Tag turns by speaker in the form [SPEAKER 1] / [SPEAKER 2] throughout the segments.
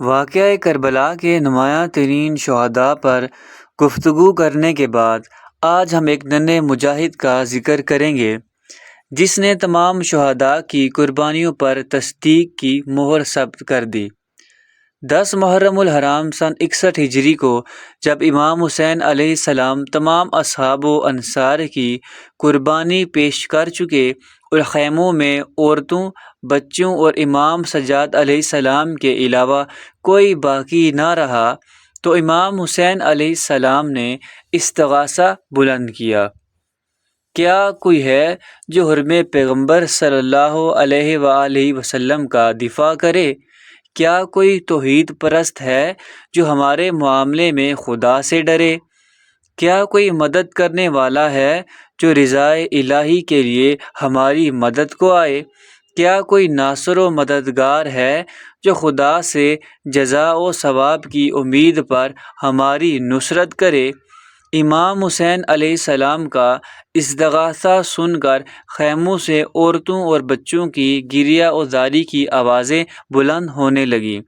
[SPEAKER 1] واقعہ کربلا کے نمایاں ترین شہداء پر گفتگو کرنے کے بعد آج ہم ایک ننھے مجاہد کا ذکر کریں گے جس نے تمام شہداء کی قربانیوں پر تصدیق کی مہر ثبت کر دی۔ 10 محرم الحرام سن 61 ہجری کو جب امام حسین علیہ السلام تمام اصحاب و انصار کی قربانی پیش کر چکے اور خیموں میں عورتوں، بچوں اور امام سجاد علیہ السلام کے علاوہ کوئی باقی نہ رہا تو امام حسین علیہ السلام نے استغاثہ بلند کیا۔ کیا کوئی ہے جو حرم پیغمبر صلی اللہ علیہ وآلہ وسلم کا دفاع کرے؟ کیا کوئی توحید پرست ہے جو ہمارے معاملے میں خدا سے ڈرے؟ کیا کوئی مدد کرنے والا ہے جو رضائے الہی کے لیے ہماری مدد کو آئے؟ کیا کوئی ناصر و مددگار ہے جو خدا سے جزا و ثواب کی امید پر ہماری نصرت کرے؟ امام حسین علیہ السلام کا استغاثہ سن کر خیموں سے عورتوں اور بچوں کی گریہ و زاری کی آوازیں بلند ہونے لگیں۔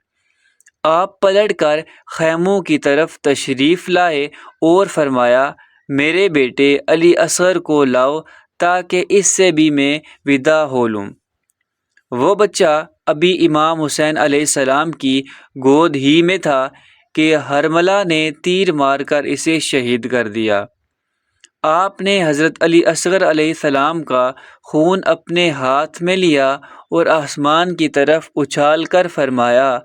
[SPEAKER 1] آپ پلٹ کر خیموں کی طرف تشریف لائے اور فرمایا، میرے بیٹے علی اصغر کو لاؤ تاکہ اس سے بھی میں ودا ہو لوں۔ وہ بچہ ابھی امام حسین علیہ السلام کی گود ہی میں تھا کہ حرملہ نے تیر مار کر اسے شہید کر دیا۔ آپ نے حضرت علی اصغر علیہ السلام کا خون اپنے ہاتھ میں لیا اور آسمان کی طرف اچھال کر فرمایا،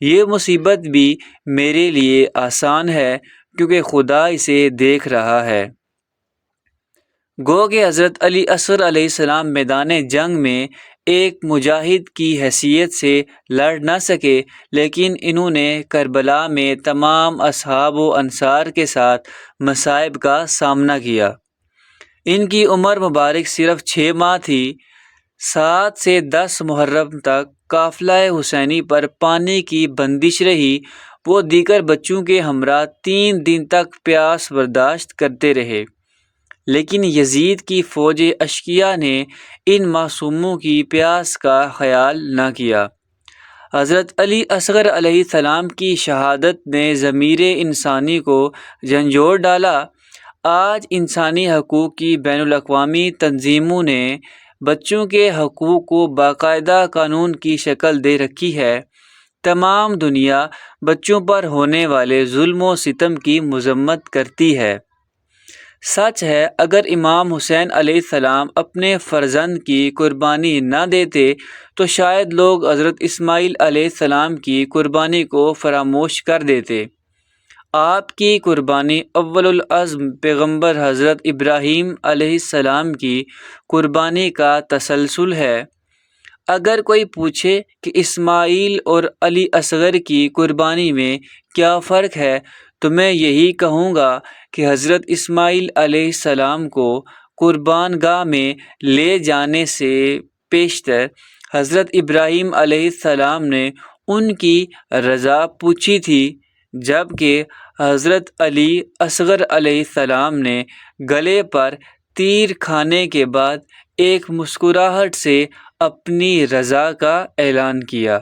[SPEAKER 1] یہ مصیبت بھی میرے لیے آسان ہے کیونکہ خدا اسے دیکھ رہا ہے۔ گو کہ حضرت علی اصغر علیہ السلام میدان جنگ میں ایک مجاہد کی حیثیت سے لڑ نہ سکے، لیکن انہوں نے کربلا میں تمام اصحاب و انصار کے ساتھ مصائب کا سامنا کیا۔ ان کی عمر مبارک صرف 6 ماہ تھی۔ 7 سے 10 محرم تک قافلہ حسینی پر پانی کی بندش رہی۔ وہ دیگر بچوں کے ہمراہ 3 دن تک پیاس برداشت کرتے رہے، لیکن یزید کی فوج اشقیاء نے ان معصوموں کی پیاس کا خیال نہ کیا۔ حضرت علی اصغر علیہ السلام کی شہادت نے ضمیر انسانی کو جھنجھوڑ ڈالا۔ آج انسانی حقوق کی بین الاقوامی تنظیموں نے بچوں کے حقوق کو باقاعدہ قانون کی شکل دے رکھی ہے۔ تمام دنیا بچوں پر ہونے والے ظلم و ستم کی مذمت کرتی ہے۔ سچ ہے، اگر امام حسین علیہ السلام اپنے فرزند کی قربانی نہ دیتے تو شاید لوگ حضرت اسماعیل علیہ السلام کی قربانی کو فراموش کر دیتے۔ آپ کی قربانی اول العزم پیغمبر حضرت ابراہیم علیہ السلام کی قربانی کا تسلسل ہے۔ اگر کوئی پوچھے کہ اسماعیل اور علی اصغر کی قربانی میں کیا فرق ہے تو میں یہی کہوں گا کہ حضرت اسماعیل علیہ السلام کو قربان گاہ میں لے جانے سے پیشتر حضرت ابراہیم علیہ السلام نے ان کی رضا پوچھی تھی، جبکہ حضرت علی اصغر علیہ السلام نے گلے پر تیر کھانے کے بعد ایک مسکراہٹ سے اپنی رضا کا اعلان کیا۔